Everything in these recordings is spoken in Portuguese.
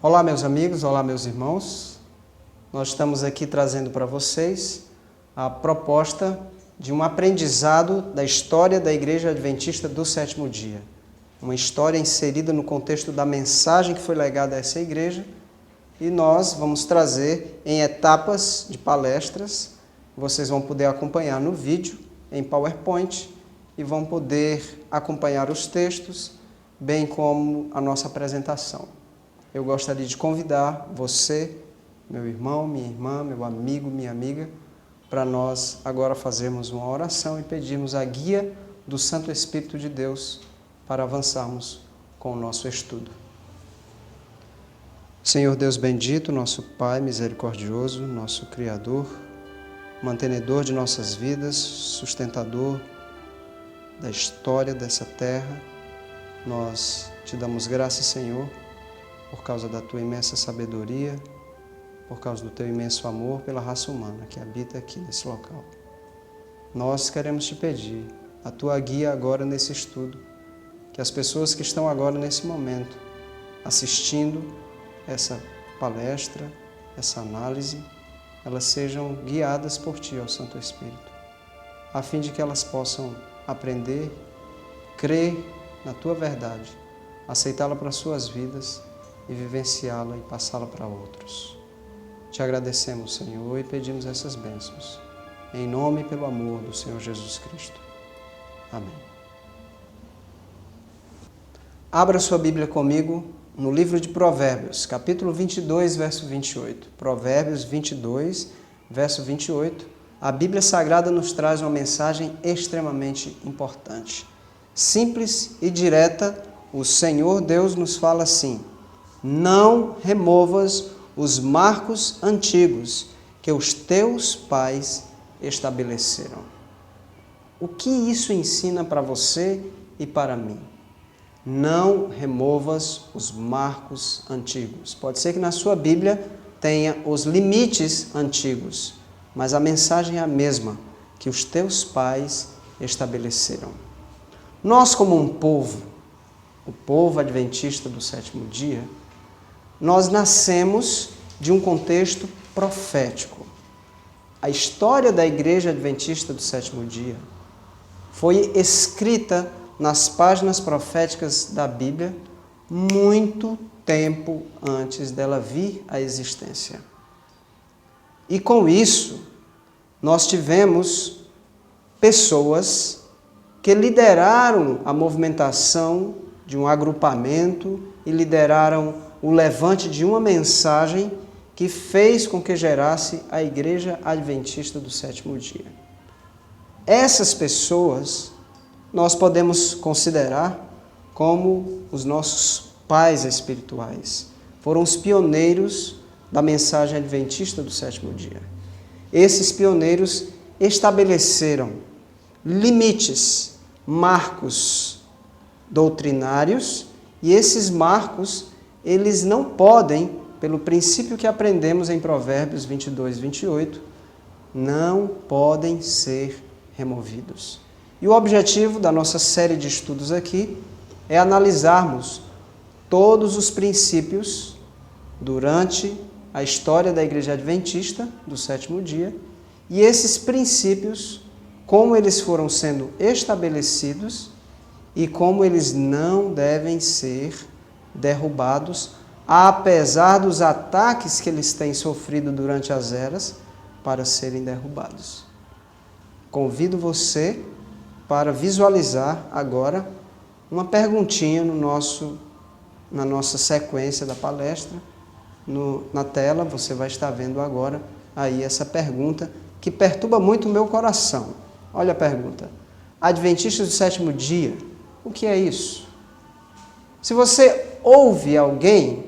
Olá, meus amigos, olá, meus irmãos. Nós estamos aqui trazendo para vocês a proposta de um aprendizado da história da Igreja Adventista do Sétimo Dia. Uma história inserida no contexto da mensagem que foi legada a essa igreja, e nós vamos trazer em etapas de palestras. Vocês vão poder acompanhar no vídeo, em PowerPoint, e vão poder acompanhar os textos, bem como a nossa apresentação. Eu gostaria de convidar você, meu irmão, minha irmã, meu amigo, minha amiga, para nós agora fazermos uma oração e pedirmos a guia do Santo Espírito de Deus para avançarmos com o nosso estudo. Senhor Deus bendito, nosso Pai misericordioso, nosso Criador, mantenedor de nossas vidas, sustentador da história dessa terra, nós te damos graças, Senhor, por causa da tua imensa sabedoria, por causa do teu imenso amor pela raça humana que habita aqui nesse local. Nós queremos te pedir a tua guia agora nesse estudo, que as pessoas que estão agora nesse momento assistindo essa palestra, essa análise, elas sejam guiadas por ti, ó Santo Espírito, a fim de que elas possam aprender, crer na tua verdade, aceitá-la para as suas vidas e vivenciá-la e passá-la para outros. Te agradecemos, Senhor, e pedimos essas bênçãos, em nome e pelo amor do Senhor Jesus Cristo. Amém. Abra sua Bíblia comigo no livro de Provérbios, capítulo 22, verso 28. Provérbios 22, verso 28. A Bíblia Sagrada nos traz uma mensagem extremamente importante. Simples e direta, o Senhor Deus nos fala assim: não removas os marcos antigos que os teus pais estabeleceram. O que isso ensina para você e para mim? Não removas os marcos antigos. Pode ser que na sua Bíblia tenha os limites antigos, mas a mensagem é a mesma, que os teus pais estabeleceram. Nós, como um povo, o povo adventista do sétimo dia, nós nascemos de um contexto profético. A história da Igreja Adventista do Sétimo Dia foi escrita nas páginas proféticas da Bíblia muito tempo antes dela vir à existência. E com isso, nós tivemos pessoas que lideraram a movimentação de um agrupamento e lideraram o levante de uma mensagem que fez com que gerasse a Igreja Adventista do Sétimo Dia. Essas pessoas nós podemos considerar como os nossos pais espirituais. Foram os pioneiros da mensagem adventista do sétimo dia. Esses pioneiros estabeleceram limites, marcos doutrinários, e esses marcos eles não podem, pelo princípio que aprendemos em Provérbios 22, 28, não podem ser removidos. E o objetivo da nossa série de estudos aqui é analisarmos todos os princípios durante a história da Igreja Adventista do sétimo dia, e esses princípios, como eles foram sendo estabelecidos e como eles não devem ser derrubados, apesar dos ataques que eles têm sofrido durante as eras, para serem derrubados. Convido você para visualizar agora uma perguntinha na nossa sequência da palestra. Na tela você vai estar vendo agora aí essa pergunta que perturba muito o meu coração. Olha a pergunta: Adventistas do sétimo dia, o que é isso? Se você ouve alguém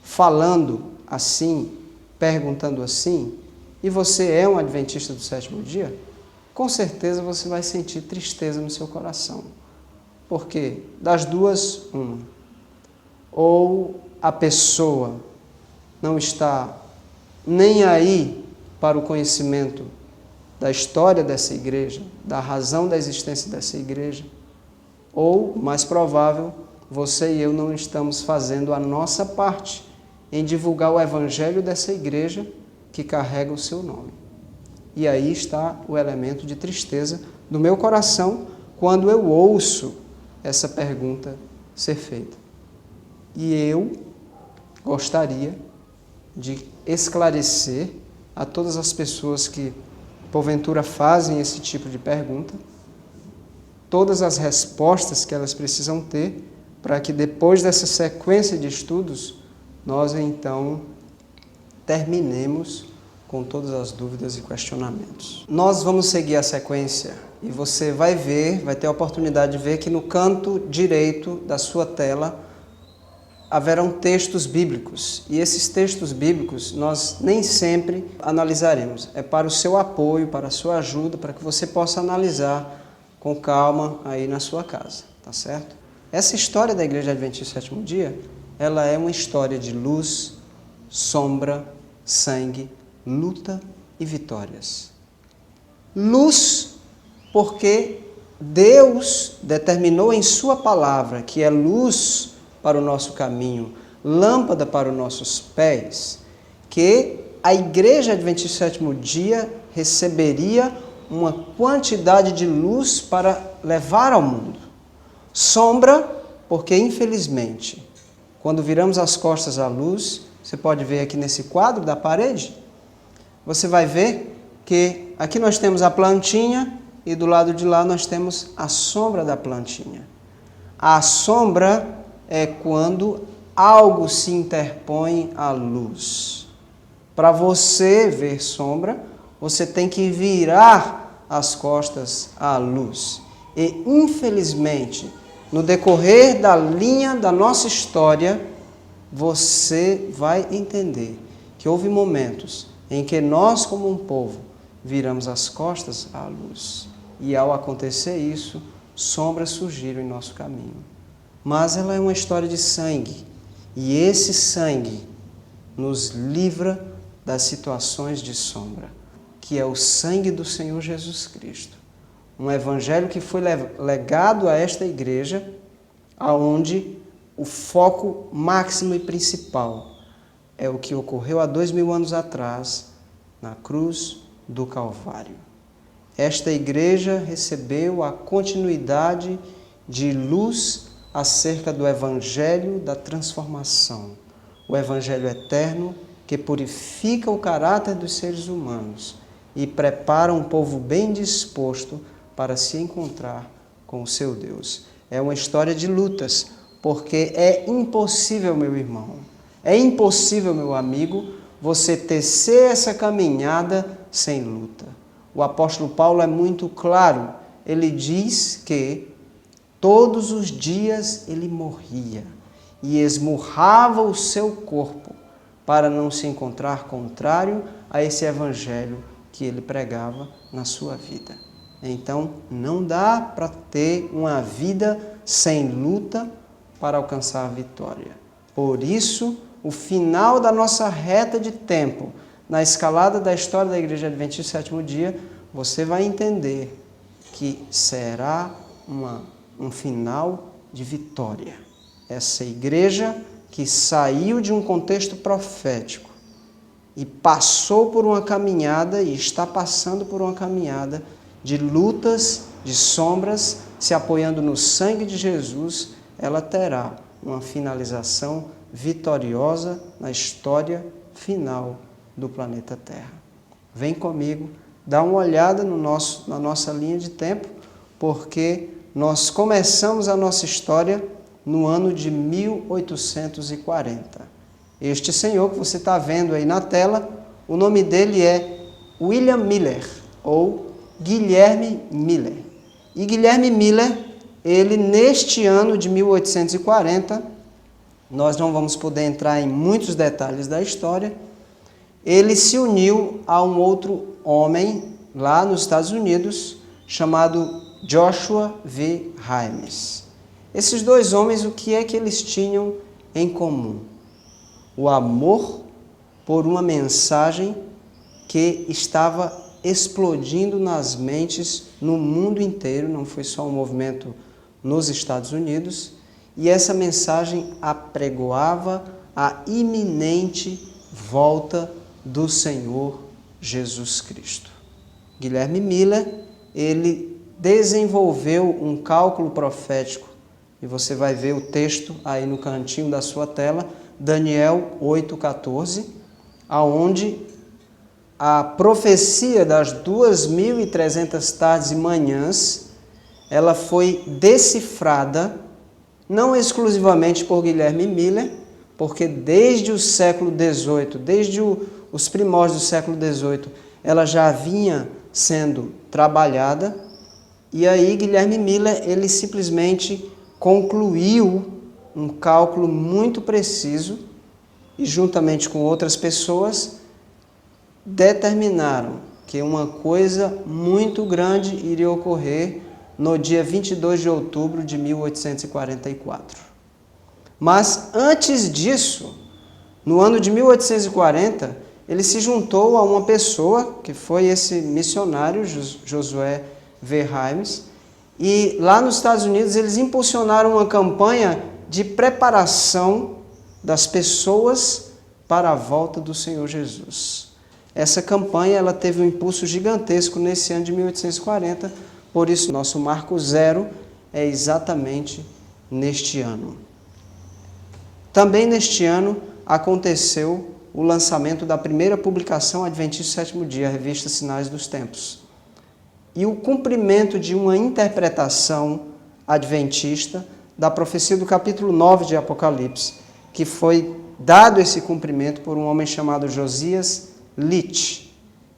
falando assim, perguntando assim, e você é um adventista do sétimo dia, com certeza você vai sentir tristeza no seu coração. Porque das duas, uma. Ou a pessoa não está nem aí para o conhecimento da história dessa igreja, da razão da existência dessa igreja, ou, mais provável, você e eu não estamos fazendo a nossa parte em divulgar o evangelho dessa igreja que carrega o seu nome. E aí está o elemento de tristeza do meu coração quando eu ouço essa pergunta ser feita. E eu gostaria de esclarecer a todas as pessoas que, porventura, fazem esse tipo de pergunta, todas as respostas que elas precisam ter para que depois dessa sequência de estudos, nós então terminemos com todas as dúvidas e questionamentos. Nós vamos seguir a sequência e você vai ter a oportunidade de ver que no canto direito da sua tela haverão textos bíblicos. E esses textos bíblicos nós nem sempre analisaremos. É para o seu apoio, para a sua ajuda, para que você possa analisar com calma aí na sua casa, tá certo? Essa história da Igreja Adventista do Sétimo Dia, ela é uma história de luz, sombra, sangue, luta e vitórias. Luz, porque Deus determinou em sua palavra que é luz para o nosso caminho, lâmpada para os nossos pés, que a Igreja Adventista do Sétimo Dia receberia uma quantidade de luz para levar ao mundo. Sombra, porque infelizmente, quando viramos as costas à luz, você pode ver aqui nesse quadro da parede, você vai ver que aqui nós temos a plantinha e do lado de lá nós temos a sombra da plantinha. A sombra é quando algo se interpõe à luz. Para você ver sombra, você tem que virar as costas à luz. E, infelizmente, no decorrer da linha da nossa história, você vai entender que houve momentos em que nós, como um povo, viramos as costas à luz. E, ao acontecer isso, sombras surgiram em nosso caminho. Mas ela é uma história de sangue. E esse sangue nos livra das situações de sombra, que é o sangue do Senhor Jesus Cristo. Um evangelho que foi legado a esta igreja, aonde o foco máximo e principal é o que ocorreu há 2000 anos atrás, na cruz do Calvário. Esta igreja recebeu a continuidade de luz acerca do evangelho da transformação, o evangelho eterno que purifica o caráter dos seres humanos e prepara um povo bem disposto para se encontrar com o seu Deus. É uma história de lutas, porque é impossível, meu irmão, é impossível, meu amigo, você tecer essa caminhada sem luta. O apóstolo Paulo é muito claro, ele diz que todos os dias ele morria e esmurrava o seu corpo para não se encontrar contrário a esse evangelho que ele pregava na sua vida. Então, não dá para ter uma vida sem luta para alcançar a vitória. Por isso, o final da nossa reta de tempo, na escalada da história da Igreja Adventista do Sétimo Dia, você vai entender que será um final de vitória. Essa igreja que saiu de um contexto profético e passou por uma caminhada e está passando por uma caminhada de lutas, de sombras, se apoiando no sangue de Jesus, ela terá uma finalização vitoriosa na história final do planeta Terra. Vem comigo, dá uma olhada na nossa linha de tempo, porque nós começamos a nossa história no ano de 1840. Este senhor que você está vendo aí na tela, o nome dele é William Miller, ou Guilherme Miller. E Guilherme Miller, ele neste ano de 1840, nós não vamos poder entrar em muitos detalhes da história, ele se uniu a um outro homem lá nos Estados Unidos, chamado Joshua V. Himes. Esses dois homens, o que é que eles tinham em comum? O amor por uma mensagem que estava explodindo nas mentes no mundo inteiro, não foi só um movimento nos Estados Unidos, e essa mensagem apregoava a iminente volta do Senhor Jesus Cristo. Guilherme Miller, ele desenvolveu um cálculo profético, e você vai ver o texto aí no cantinho da sua tela, Daniel 8,14, aonde a profecia das 2.300 tardes e manhãs, ela foi decifrada, não exclusivamente por Guilherme Miller, porque desde o século XVIII, desde os primórdios do século XVIII, ela já vinha sendo trabalhada, e aí Guilherme Miller, ele simplesmente concluiu um cálculo muito preciso, e juntamente com outras pessoas, determinaram que uma coisa muito grande iria ocorrer no dia 22 de outubro de 1844. Mas antes disso, no ano de 1840, ele se juntou a uma pessoa, que foi esse missionário, Josué Verheims, e lá nos Estados Unidos eles impulsionaram uma campanha de preparação das pessoas para a volta do Senhor Jesus. Essa campanha ela teve um impulso gigantesco nesse ano de 1840, por isso nosso marco zero é exatamente neste ano. Também neste ano aconteceu o lançamento da primeira publicação Adventista do Sétimo Dia, a revista Sinais dos Tempos. E o cumprimento de uma interpretação adventista da profecia do capítulo 9 de Apocalipse, que foi dado esse cumprimento por um homem chamado Josias Litch.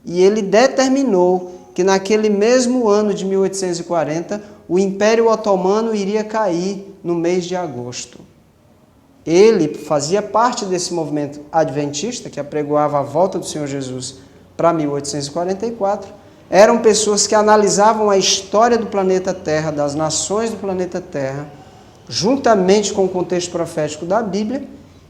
E ele determinou que naquele mesmo ano de 1840, o Império Otomano iria cair no mês de agosto. Ele fazia parte desse movimento adventista, que apregoava a volta do Senhor Jesus para 1844. Eram pessoas que analisavam a história do planeta Terra, das nações do planeta Terra, juntamente com o contexto profético da Bíblia,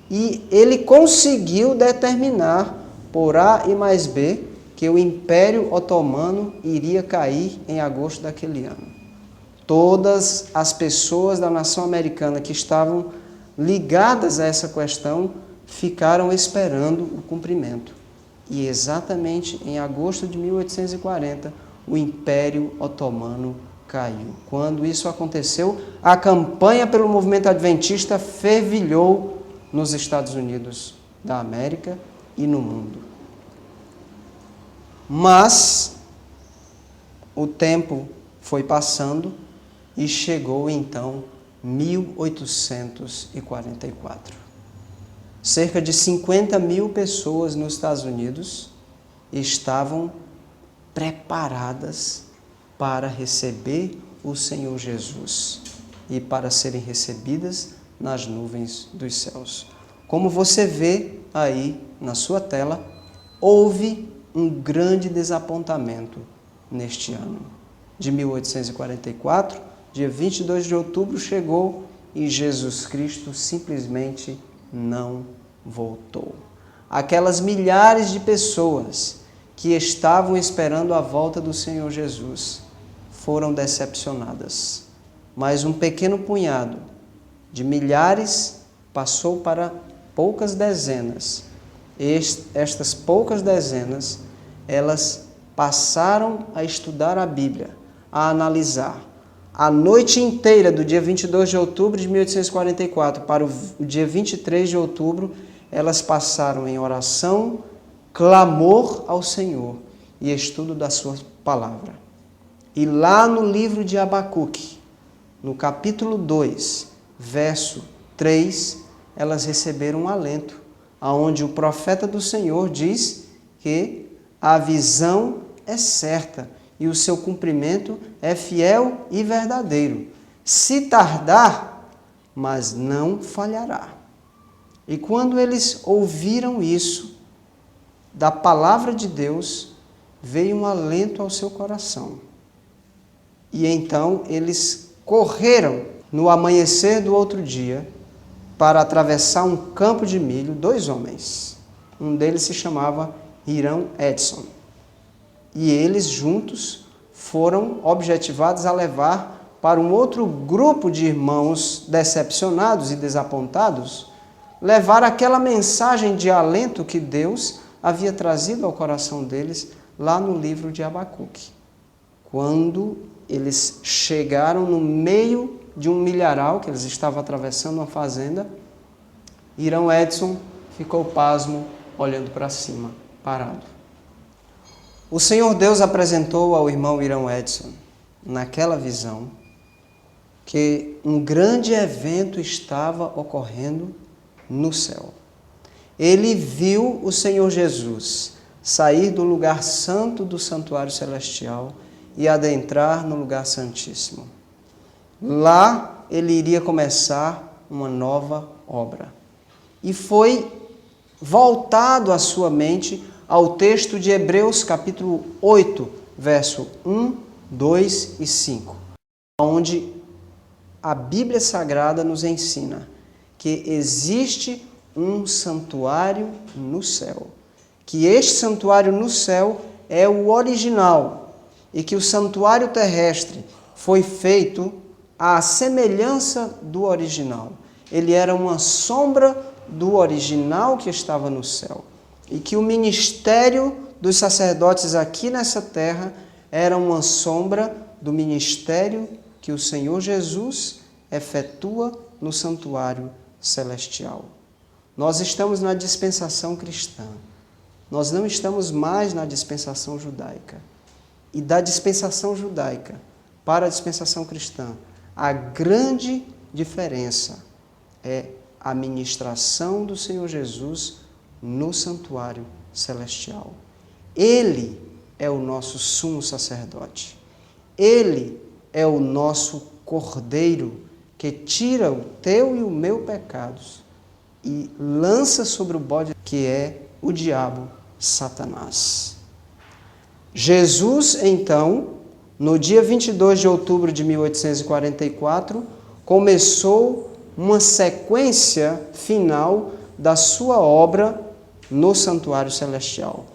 e ele conseguiu determinar, por A e mais B, que o Império Otomano iria cair em agosto daquele ano. Todas as pessoas da nação americana que estavam ligadas a essa questão ficaram esperando o cumprimento. E exatamente em agosto de 1840, o Império Otomano caiu. Quando isso aconteceu, a campanha pelo movimento adventista fervilhou nos Estados Unidos da América e no mundo. Mas o tempo foi passando e chegou então 1844. Cerca de 50 mil pessoas nos Estados Unidos estavam preparadas para receber o Senhor Jesus e para serem recebidas nas nuvens dos céus. Como você vê aí na sua tela, houve um grande desapontamento neste ano. De 1844, dia 22 de outubro chegou e Jesus Cristo simplesmente não voltou. Aquelas milhares de pessoas que estavam esperando a volta do Senhor Jesus foram decepcionadas. Mas um pequeno punhado de milhares passou para poucas dezenas. Estas poucas dezenas, elas passaram a estudar a Bíblia, a analisar. A noite inteira do dia 22 de outubro de 1844 para o dia 23 de outubro, elas passaram em oração, clamor ao Senhor e estudo da sua palavra. E lá no livro de Abacuque, no capítulo 2, verso 3, elas receberam um alento, aonde o profeta do Senhor diz que a visão é certa e o seu cumprimento é fiel e verdadeiro. Se tardar, mas não falhará. E quando eles ouviram isso, da palavra de Deus, veio um alento ao seu coração. E então eles correram no amanhecer do outro dia para atravessar um campo de milho, 2 homens. Um deles se chamava Hiram Edson. E eles juntos foram objetivados a levar para um outro grupo de irmãos decepcionados e desapontados levar aquela mensagem de alento que Deus havia trazido ao coração deles lá no livro de Abacuque. Quando eles chegaram no meio de um milharal, que eles estavam atravessando uma fazenda, irmão Edson ficou pasmo, olhando para cima, parado. O Senhor Deus apresentou ao irmão Irão Edson, naquela visão, que um grande evento estava ocorrendo no céu. Ele viu o Senhor Jesus sair do lugar santo do santuário celestial e adentrar no lugar santíssimo. Lá ele iria começar uma nova obra. E foi voltado à sua mente ao texto de Hebreus capítulo 8, verso 1, 2 e 5, onde a Bíblia Sagrada nos ensina que existe um santuário no céu, que este santuário no céu é o original e que o santuário terrestre foi feito à semelhança do original. Ele era uma sombra do original que estava no céu e que o ministério dos sacerdotes aqui nessa terra era uma sombra do ministério que o Senhor Jesus efetua no santuário celestial. Nós estamos na dispensação cristã. Nós não estamos mais na dispensação judaica. E da dispensação judaica para a dispensação cristã, a grande diferença é a ministração do Senhor Jesus no santuário celestial. Ele é o nosso sumo sacerdote. Ele é o nosso cordeiro que tira o teu e o meu pecados e lança sobre o bode que é o diabo, Satanás. Jesus, então, no dia 22 de outubro de 1844, começou uma sequência final da sua obra no santuário celestial.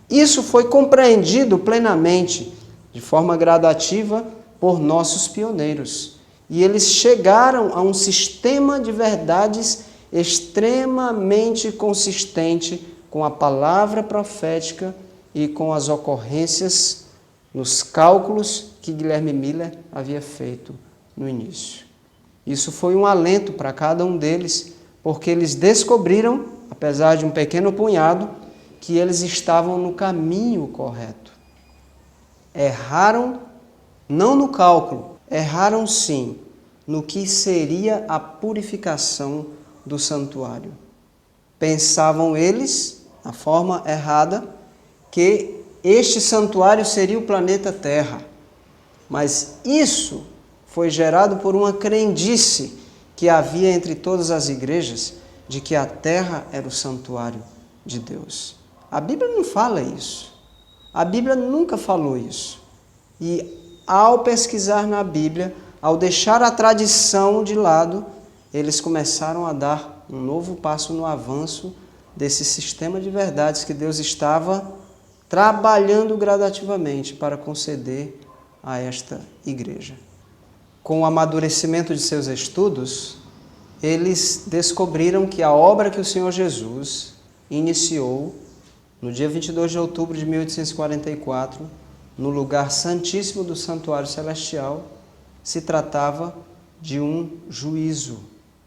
Isso foi compreendido plenamente, de forma gradativa, por nossos pioneiros. E eles chegaram a um sistema de verdades extremamente consistente com a palavra profética e com as ocorrências nos cálculos que Guilherme Miller havia feito no início. Isso foi um alento para cada um deles, porque eles descobriram, apesar de um pequeno punhado, que eles estavam no caminho correto. Erraram não no cálculo, erraram sim no que seria a purificação do santuário. Pensavam eles, na forma errada, que este santuário seria o planeta Terra. Mas isso foi gerado por uma crendice que havia entre todas as igrejas de que a Terra era o santuário de Deus. A Bíblia não fala isso. A Bíblia nunca falou isso. E ao pesquisar na Bíblia, ao deixar a tradição de lado, eles começaram a dar um novo passo no avanço desse sistema de verdades que Deus estava trabalhando gradativamente para conceder a esta igreja. Com o amadurecimento de seus estudos, eles descobriram que a obra que o Senhor Jesus iniciou no dia 22 de outubro de 1844, no lugar santíssimo do santuário celestial, se tratava de um juízo,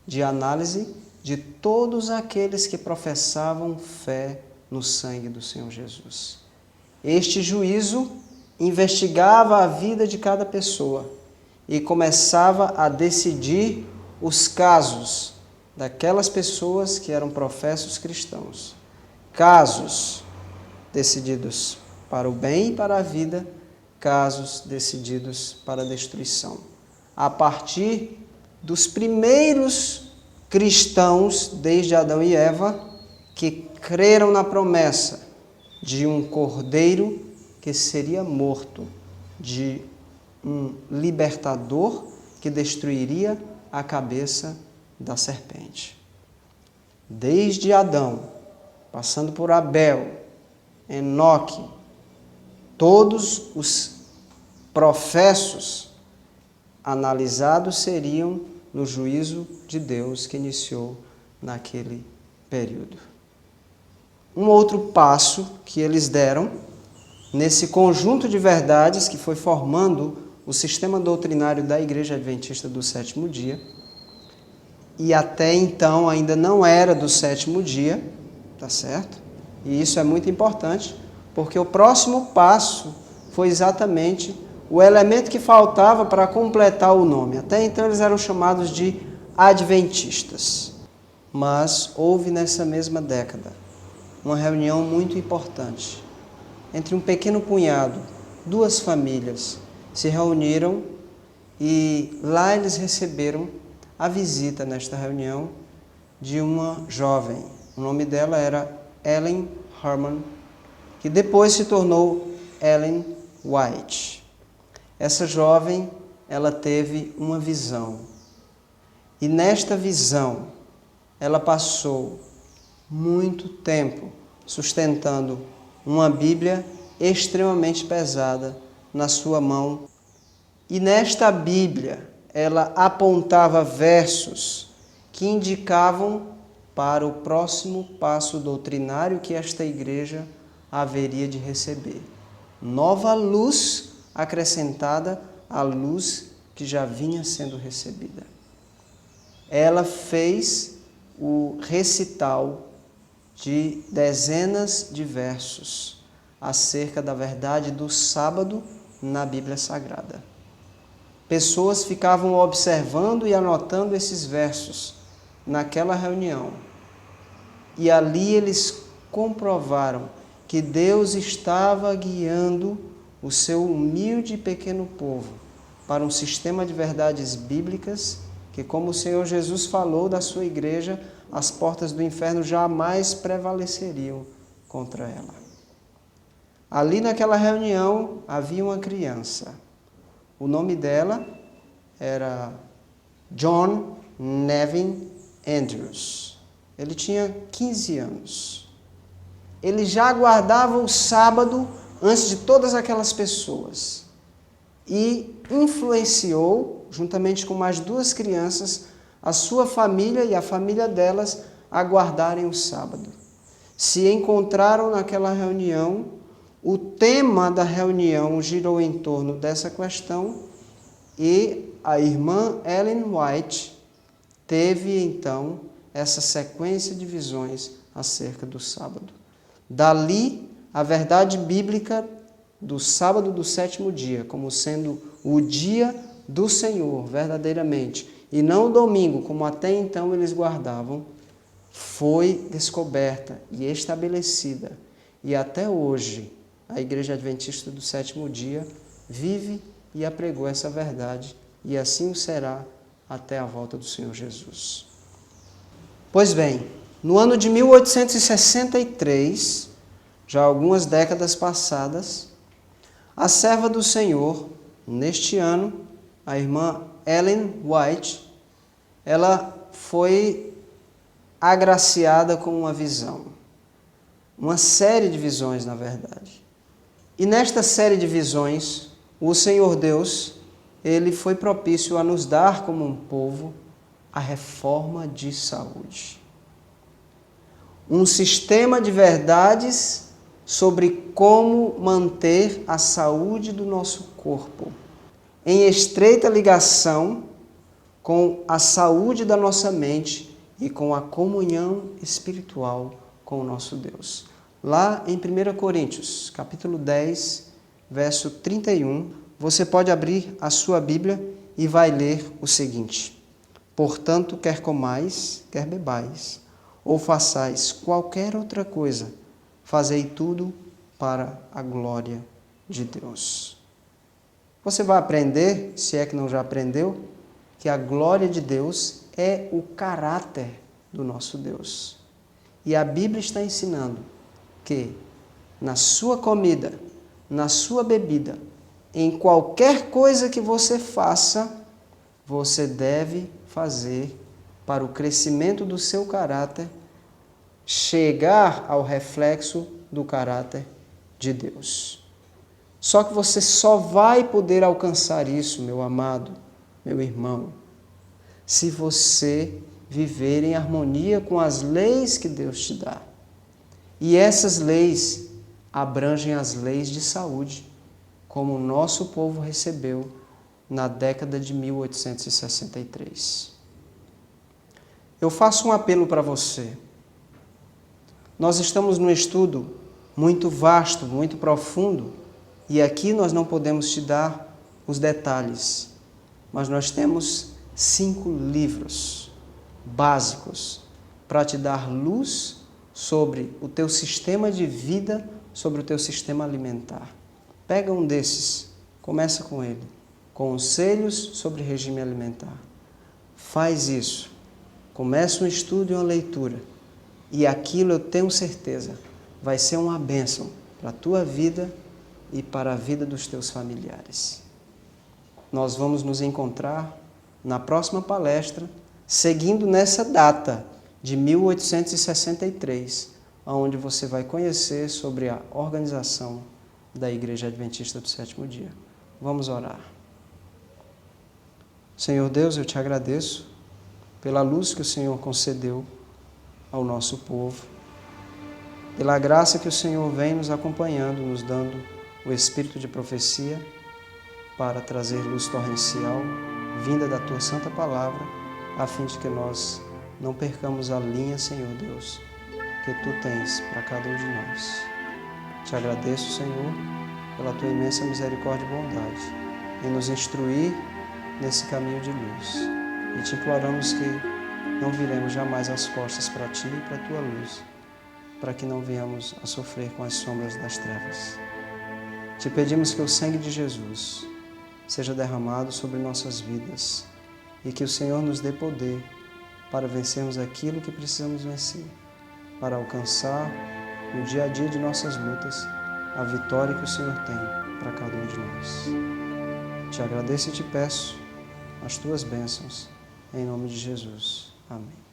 de análise de todos aqueles que professavam fé no sangue do Senhor Jesus. Este juízo investigava a vida de cada pessoa e começava a decidir os casos daquelas pessoas que eram professos cristãos. Casos decididos para o bem e para a vida, casos decididos para a destruição. A partir dos primeiros cristãos, desde Adão e Eva, que creram na promessa de um cordeiro que seria morto, de um libertador que destruiria a cabeça da serpente. Desde Adão, passando por Abel, Enoque, todos os professos analisados seriam no juízo de Deus que iniciou naquele período. Um outro passo que eles deram nesse conjunto de verdades que foi formando o sistema doutrinário da Igreja Adventista do Sétimo Dia, e até então ainda não era do sétimo dia, tá certo? E isso é muito importante, porque o próximo passo foi exatamente o elemento que faltava para completar o nome. Até então eles eram chamados de adventistas. Mas houve nessa mesma década uma reunião muito importante entre um pequeno punhado, duas famílias se reuniram e lá eles receberam a visita nesta reunião de uma jovem. O nome dela era Ellen Harmon, que depois se tornou Ellen White. Essa jovem, ela teve uma visão. E nesta visão, ela passou muito tempo sustentando uma Bíblia extremamente pesada na sua mão. E nesta Bíblia, ela apontava versos que indicavam para o próximo passo doutrinário que esta igreja haveria de receber. Nova luz acrescentada à luz que já vinha sendo recebida. Ela fez o recital de dezenas de versos acerca da verdade do sábado na Bíblia Sagrada. Pessoas ficavam observando e anotando esses versos naquela reunião. E ali eles comprovaram que Deus estava guiando o seu humilde e pequeno povo para um sistema de verdades bíblicas que, como o Senhor Jesus falou da sua igreja, as portas do inferno jamais prevaleceriam contra ela. Ali naquela reunião havia uma criança. O nome dela era John Nevin Andrews. Ele tinha 15 anos. Ele já guardava o sábado antes de todas aquelas pessoas. E influenciou, juntamente com mais duas crianças, a sua família e a família delas a guardarem o sábado. Se encontraram naquela reunião. O tema da reunião girou em torno dessa questão e a irmã Ellen White teve, então, essa sequência de visões acerca do sábado. Dali, a verdade bíblica do sábado do sétimo dia, como sendo o dia do Senhor, verdadeiramente, e não o domingo, como até então eles guardavam, foi descoberta e estabelecida. E até hoje, a Igreja Adventista do Sétimo Dia vive e apregou essa verdade, e assim o será até a volta do Senhor Jesus. Pois bem, no ano de 1863, já algumas décadas passadas, a serva do Senhor, neste ano, a irmã Ellen White, ela foi agraciada com uma visão. Uma série de visões, na verdade. E nesta série de visões, o Senhor Deus, ele foi propício a nos dar como um povo a reforma de saúde. Um sistema de verdades sobre como manter a saúde do nosso corpo em estreita ligação com a saúde da nossa mente e com a comunhão espiritual com o nosso Deus. Lá em 1 Coríntios, capítulo 10, verso 31, você pode abrir a sua Bíblia e vai ler o seguinte: portanto, quer comais, quer bebais, ou façais qualquer outra coisa, fazei tudo para a glória de Deus. Você vai aprender, se é que não já aprendeu, que a glória de Deus é o caráter do nosso Deus. E a Bíblia está ensinando que na sua comida, na sua bebida, em qualquer coisa que você faça, você deve fazer para o crescimento do seu caráter, chegar ao reflexo do caráter de Deus. Só que você só vai poder alcançar isso, meu amado, meu irmão, se você viver em harmonia com as leis que Deus te dá. E essas leis abrangem as leis de saúde, como o nosso povo recebeu na década de 1863. Eu faço um apelo para você. Nós estamos num estudo muito vasto, muito profundo, e aqui nós não podemos te dar os detalhes, mas nós temos 5 livros básicos para te dar luz sobre o teu sistema de vida, sobre o teu sistema alimentar. Pega um desses, começa com ele. Conselhos sobre regime alimentar. Faz isso. Começa um estudo e uma leitura. E aquilo eu tenho certeza vai ser uma bênção para a tua vida e para a vida dos teus familiares. Nós vamos nos encontrar na próxima palestra, seguindo nessa data de 1863, onde você vai conhecer sobre a organização da Igreja Adventista do Sétimo Dia. Vamos orar. Senhor Deus, eu te agradeço pela luz que o Senhor concedeu ao nosso povo, pela graça que o Senhor vem nos acompanhando, nos dando o espírito de profecia para trazer luz torrencial, vinda da Tua Santa Palavra, a fim de que nós não percamos a linha, Senhor Deus, que Tu tens para cada um de nós. Te agradeço, Senhor, pela Tua imensa misericórdia e bondade em nos instruir nesse caminho de luz. E te imploramos que não viremos jamais as costas para Ti e para a Tua luz, para que não venhamos a sofrer com as sombras das trevas. Te pedimos que o sangue de Jesus seja derramado sobre nossas vidas e que o Senhor nos dê poder para vencermos aquilo que precisamos vencer, para alcançar no dia a dia de nossas lutas a vitória que o Senhor tem para cada um de nós. Te agradeço e te peço as Tuas bênçãos, em nome de Jesus. Amém.